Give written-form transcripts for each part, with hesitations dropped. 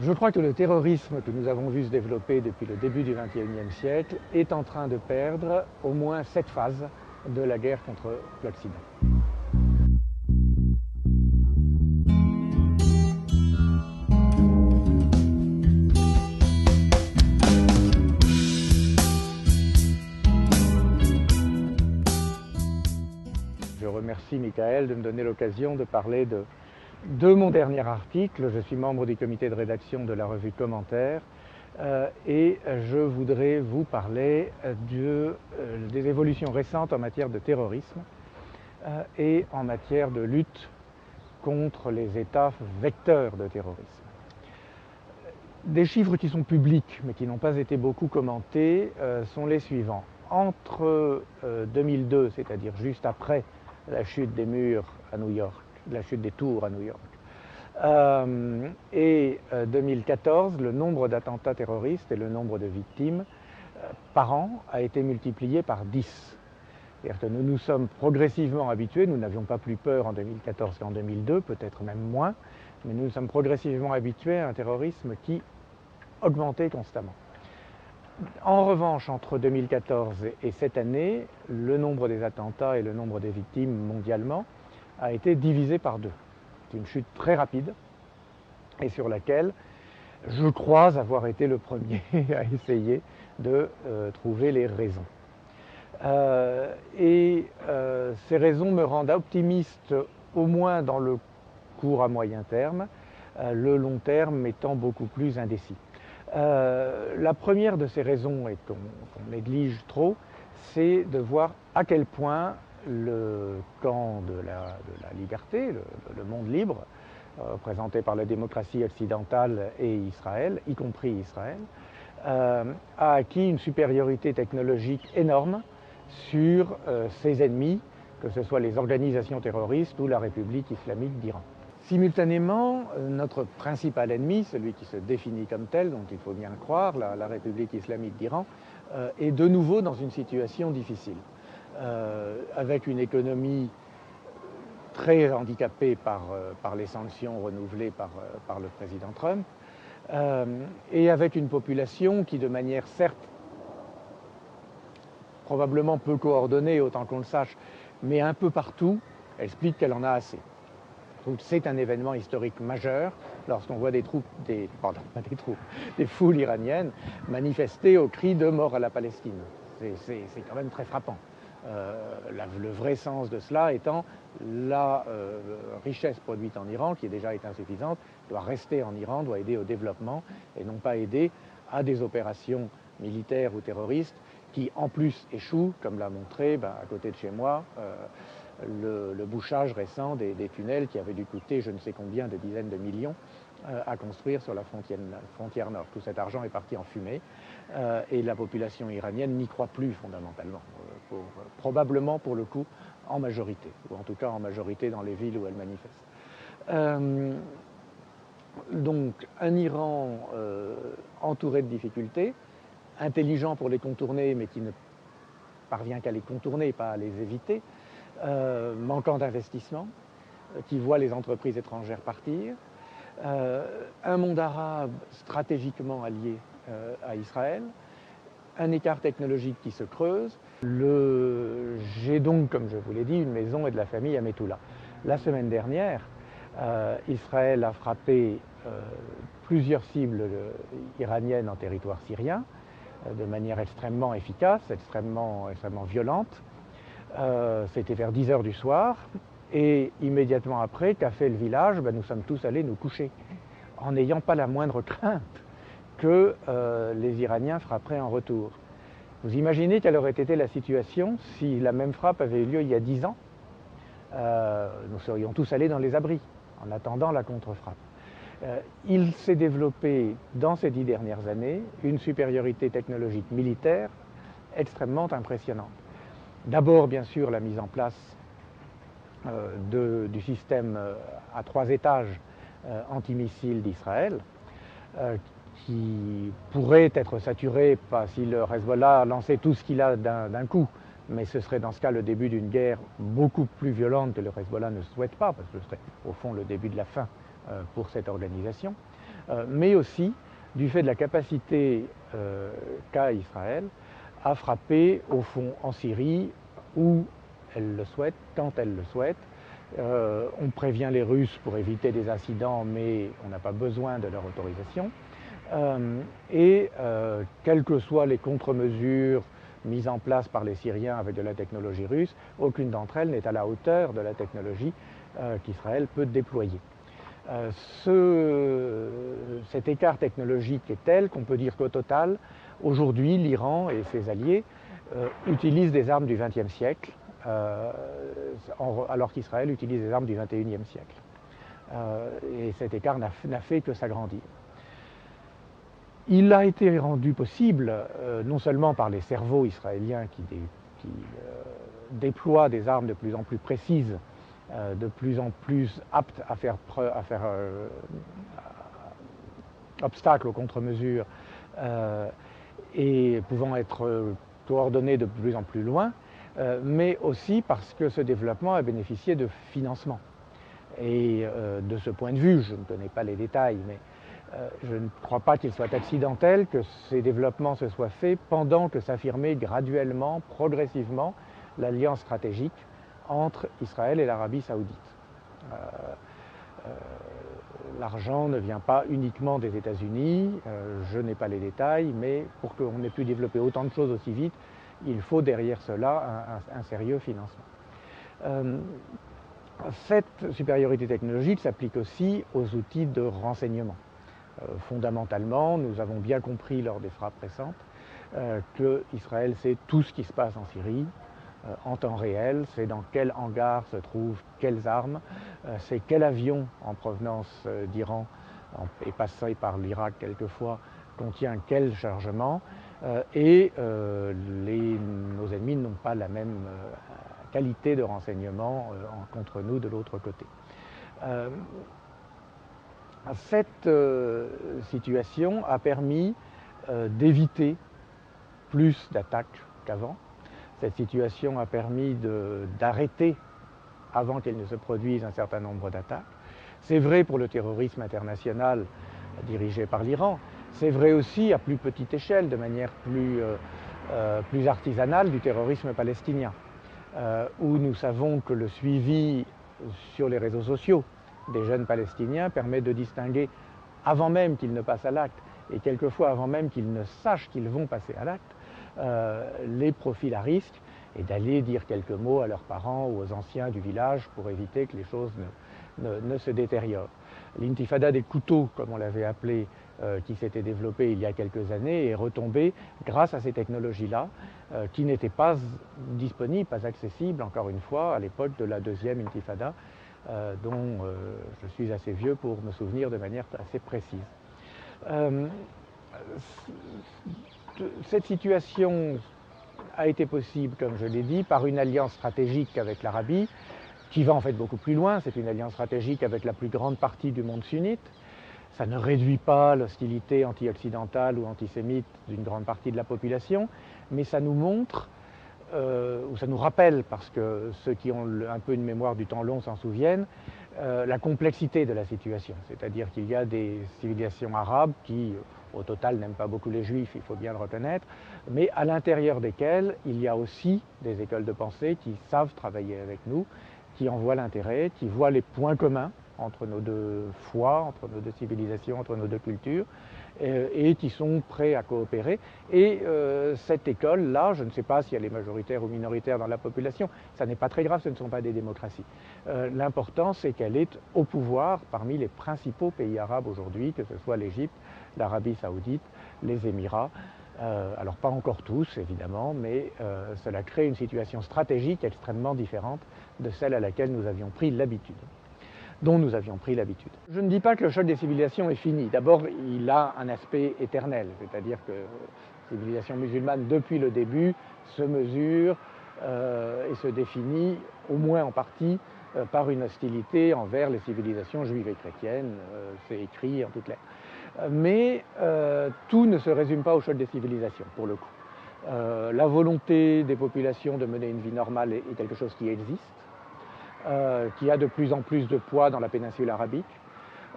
Je crois que le terrorisme que nous avons vu se développer depuis le début du XXIe siècle est en train de perdre au moins cette phase de la guerre contre l'Occident. Je remercie Michael de me donner l'occasion de parler de mon dernier article. Je suis membre du comité de rédaction de la revue Commentaires et je voudrais vous parler des évolutions récentes en matière de terrorisme et en matière de lutte contre les États vecteurs de terrorisme. Des chiffres qui sont publics mais qui n'ont pas été beaucoup commentés sont les suivants. Entre 2002, c'est-à-dire juste après la chute des murs à New York, la chute des tours à New York, et 2014, le nombre d'attentats terroristes et le nombre de victimes par an a été multiplié par 10. C'est-à-dire que nous nous sommes progressivement habitués, nous n'avions pas plus peur en 2014 qu'en 2002, peut-être même moins, mais nous nous sommes progressivement habitués à un terrorisme qui augmentait constamment. En revanche, entre 2014 et cette année, le nombre des attentats et le nombre des victimes mondialement a été divisé par 2. C'est une chute très rapide et sur laquelle je crois avoir été le premier à essayer de trouver les raisons. Ces raisons me rendent optimiste au moins dans le court à moyen terme, le long terme étant beaucoup plus indécis. La première de ces raisons, et qu'on néglige trop, c'est de voir à quel point le camp de la liberté, le monde libre, représenté par la démocratie occidentale et Israël, y compris Israël, a acquis une supériorité technologique énorme sur ses ennemis, que ce soit les organisations terroristes ou la République islamique d'Iran. Simultanément, notre principal ennemi, celui qui se définit comme tel, donc il faut bien le croire, la République islamique d'Iran, est de nouveau dans une situation difficile, avec une économie très handicapée par les sanctions renouvelées par le président Trump, et avec une population qui, de manière certes probablement peu coordonnée autant qu'on le sache, mais un peu partout, explique qu'elle en a assez. C'est un événement historique majeur lorsqu'on voit des foules iraniennes manifester au cri de mort à la Palestine. C'est quand même très frappant. Le vrai sens de cela étant la richesse produite en Iran, qui déjà est insuffisante, doit rester en Iran, doit aider au développement et non pas aider à des opérations militaires ou terroristes qui en plus échouent, comme l'a montré à côté de chez moi le bouchage récent des tunnels qui avaient dû coûter je ne sais combien de dizaines de millions à construire sur la frontière nord. Tout cet argent est parti en fumée et la population iranienne n'y croit plus fondamentalement, probablement pour le coup en majorité, ou en tout cas en majorité dans les villes où elle manifeste. Donc un Iran entouré de difficultés, intelligent pour les contourner mais qui ne parvient qu'à les contourner, pas à les éviter, manquant d'investissement, qui voit les entreprises étrangères partir, un monde arabe stratégiquement allié à Israël, un écart technologique qui se creuse. J'ai donc, comme je vous l'ai dit, une maison et de la famille à Metula. La semaine dernière, Israël a frappé plusieurs cibles iraniennes en territoire syrien de manière extrêmement efficace, extrêmement violente. C'était vers 10 h du soir, et immédiatement après, qu'a fait le village, nous sommes tous allés nous coucher, en n'ayant pas la moindre crainte que les Iraniens frapperaient en retour. Vous imaginez quelle aurait été la situation si la même frappe avait eu lieu il y a 10 ans? Nous serions tous allés dans les abris, en attendant la contre-frappe. Il s'est développé dans ces 10 dernières années une supériorité technologique militaire extrêmement impressionnante. D'abord, bien sûr, la mise en place du système à 3 étages antimissiles d'Israël, qui pourrait être saturé si le Hezbollah lançait tout ce qu'il a d'un coup, mais ce serait dans ce cas le début d'une guerre beaucoup plus violente que le Hezbollah ne souhaite pas, parce que ce serait au fond le début de la fin pour cette organisation. mais aussi du fait de la capacité qu'a Israël à frapper au fond en Syrie où elle le souhaite, quand elle le souhaite. On prévient les Russes pour éviter des incidents, mais on n'a pas besoin de leur autorisation. Quelles que soient les contre-mesures mises en place par les Syriens avec de la technologie russe, aucune d'entre elles n'est à la hauteur de la technologie qu'Israël peut déployer. Cet écart technologique est tel qu'on peut dire qu'au total, aujourd'hui, l'Iran et ses alliés utilisent des armes du XXe siècle, alors qu'Israël utilise des armes du XXIe siècle. Et cet écart n'a fait que s'agrandir. Il a été rendu possible non seulement par les cerveaux israéliens qui déploient des armes de plus en plus précises, de plus en plus aptes à faire obstacle aux contre-mesures et pouvant être coordonnées de plus en plus loin, mais aussi parce que ce développement a bénéficié de financement. Et de ce point de vue, je ne connais pas les détails, mais je ne crois pas qu'il soit accidentel que ces développements se soient faits pendant que s'affirmait graduellement, progressivement, l'alliance stratégique entre Israël et l'Arabie saoudite. L'argent ne vient pas uniquement des États-Unis, je n'ai pas les détails, mais pour qu'on ait pu développer autant de choses aussi vite, il faut derrière cela un sérieux financement. Cette supériorité technologique s'applique aussi aux outils de renseignement. Fondamentalement, nous avons bien compris lors des frappes récentes que Israël sait tout ce qui se passe en Syrie en temps réel, c'est dans quel hangar se trouvent quelles armes, c'est quel avion en provenance d'Iran et passé par l'Irak quelquefois contient quel chargement, nos ennemis n'ont pas la même qualité de renseignement contre nous de l'autre côté. Cette situation a permis d'éviter plus d'attaques qu'avant. Cette situation a permis d'arrêter, avant qu'elle ne se produise, un certain nombre d'attaques. C'est vrai pour le terrorisme international dirigé par l'Iran. C'est vrai aussi à plus petite échelle, de manière plus artisanale, du terrorisme palestinien, où nous savons que le suivi sur les réseaux sociaux des jeunes Palestiniens permet de distinguer, avant même qu'ils ne passent à l'acte, et quelquefois avant même qu'ils ne sachent qu'ils vont passer à l'acte, les profils à risque, et d'aller dire quelques mots à leurs parents ou aux anciens du village pour éviter que les choses ne se détériorent. L'intifada des couteaux, comme on l'avait appelé, qui s'était développée il y a quelques années, est retombée grâce à ces technologies-là, qui n'étaient pas disponibles, pas accessibles, encore une fois, à l'époque de la deuxième intifada, dont je suis assez vieux pour me souvenir de manière assez précise. Cette situation a été possible, comme je l'ai dit, par une alliance stratégique avec l'Arabie, qui va en fait beaucoup plus loin. C'est une alliance stratégique avec la plus grande partie du monde sunnite. Ça ne réduit pas l'hostilité anti-occidentale ou antisémite d'une grande partie de la population, mais ça nous montre, ou ça nous rappelle, parce que ceux qui ont un peu une mémoire du temps long s'en souviennent, la complexité de la situation. C'est-à-dire qu'il y a des civilisations arabes qui, au total, n'aiment pas beaucoup les juifs, il faut bien le reconnaître, mais à l'intérieur desquelles il y a aussi des écoles de pensée qui savent travailler avec nous, qui en voient l'intérêt, qui voient les points communs entre nos deux foi, entre nos deux civilisations, entre nos deux cultures, et qui sont prêts à coopérer. Et cette école-là, je ne sais pas si elle est majoritaire ou minoritaire dans la population, ça n'est pas très grave, ce ne sont pas des démocraties. L'important, c'est qu'elle est au pouvoir parmi les principaux pays arabes aujourd'hui, que ce soit l'Égypte, l'Arabie saoudite, les Émirats. Alors pas encore tous, évidemment, mais cela crée une situation stratégique extrêmement différente de celle à laquelle nous avions pris l'habitude. Dont nous avions pris l'habitude. Je ne dis pas que le choc des civilisations est fini. D'abord, il a un aspect éternel, c'est-à-dire que la civilisation musulmane, depuis le début, se mesure et se définit, au moins en partie, par une hostilité envers les civilisations juives et chrétiennes. C'est écrit en toutes lettres. Mais tout ne se résume pas au choc des civilisations, pour le coup. La volonté des populations de mener une vie normale est quelque chose qui existe. Qui a de plus en plus de poids dans la péninsule arabique.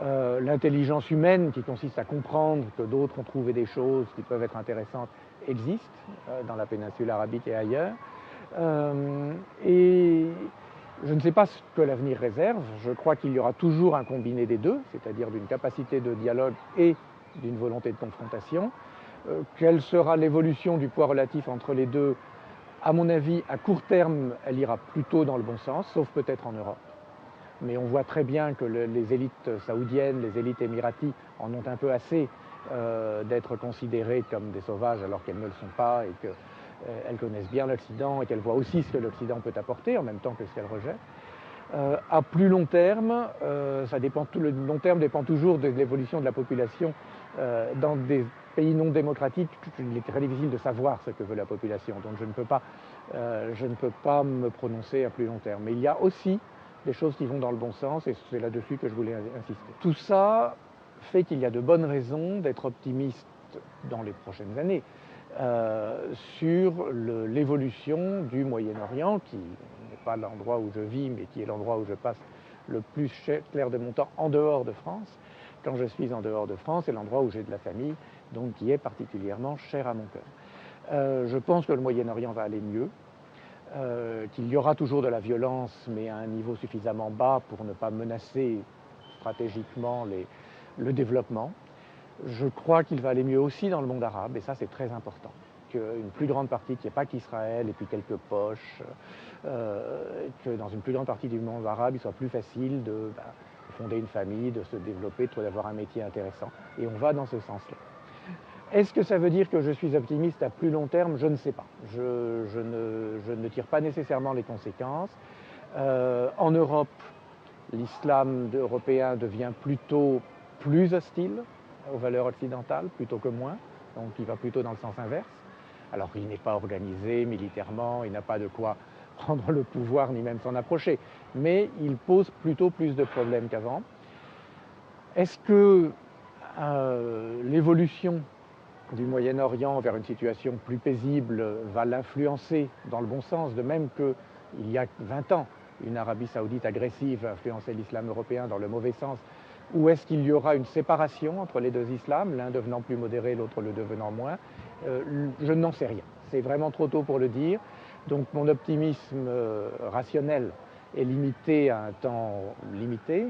L'intelligence humaine qui consiste à comprendre que d'autres ont trouvé des choses qui peuvent être intéressantes existe dans la péninsule arabique et ailleurs. Et je ne sais pas ce que l'avenir réserve. Je crois qu'il y aura toujours un combiné des deux, c'est-à-dire d'une capacité de dialogue et d'une volonté de confrontation. Quelle sera l'évolution du poids relatif entre les deux? À mon avis, à court terme, elle ira plutôt dans le bon sens, sauf peut-être en Europe. Mais on voit très bien que les élites saoudiennes, les élites émiraties en ont un peu assez d'être considérées comme des sauvages alors qu'elles ne le sont pas et qu'elles connaissent bien l'Occident et qu'elles voient aussi ce que l'Occident peut apporter en même temps que ce qu'elles rejettent. À plus long terme, le long terme dépend toujours de l'évolution de la population. Dans des pays non démocratiques, il est très difficile de savoir ce que veut la population, donc je ne peux pas me prononcer à plus long terme. Mais il y a aussi des choses qui vont dans le bon sens, et c'est là-dessus que je voulais insister. Tout ça fait qu'il y a de bonnes raisons d'être optimiste dans les prochaines années sur l'évolution du Moyen-Orient, qui n'est pas l'endroit où je vis, mais qui est l'endroit où je passe le plus clair de mon temps en dehors de France. Quand je suis en dehors de France, c'est l'endroit où j'ai de la famille, donc qui est particulièrement cher à mon cœur. Je pense que le Moyen-Orient va aller mieux. Qu'il y aura toujours de la violence, mais à un niveau suffisamment bas pour ne pas menacer stratégiquement le développement. Je crois qu'il va aller mieux aussi dans le monde arabe, et ça c'est très important. Qu'une plus grande partie, qu'il n'y ait pas qu'Israël et puis quelques poches, que dans une plus grande partie du monde arabe, il soit plus facile de fonder une famille, de se développer, d'avoir un métier intéressant. Et on va dans ce sens-là. Est-ce que ça veut dire que je suis optimiste à plus long terme? Je ne sais pas. Je ne tire pas nécessairement les conséquences. En Europe, l'islam européen devient plutôt plus hostile aux valeurs occidentales, plutôt que moins. Donc il va plutôt dans le sens inverse. Alors il n'est pas organisé militairement, il n'a pas de quoi prendre le pouvoir ni même s'en approcher. Mais il pose plutôt plus de problèmes qu'avant. Est-ce que l'évolution du Moyen-Orient vers une situation plus paisible va l'influencer dans le bon sens, de même qu'il y a 20 ans, une Arabie saoudite agressive influençait l'islam européen dans le mauvais sens, ou est-ce qu'il y aura une séparation entre les deux islams, l'un devenant plus modéré, l'autre le devenant moins? Je n'en sais rien. C'est vraiment trop tôt pour le dire. Donc mon optimisme rationnel est limité à un temps limité,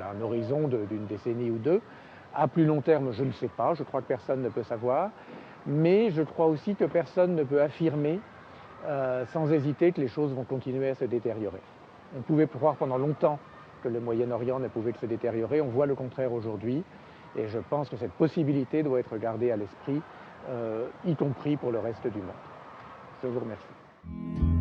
à un horizon d'une décennie ou deux. À plus long terme, je ne sais pas, je crois que personne ne peut savoir, mais je crois aussi que personne ne peut affirmer sans hésiter que les choses vont continuer à se détériorer. On pouvait croire pendant longtemps que le Moyen-Orient ne pouvait que se détériorer, on voit le contraire aujourd'hui, et je pense que cette possibilité doit être gardée à l'esprit, y compris pour le reste du monde. Je vous remercie.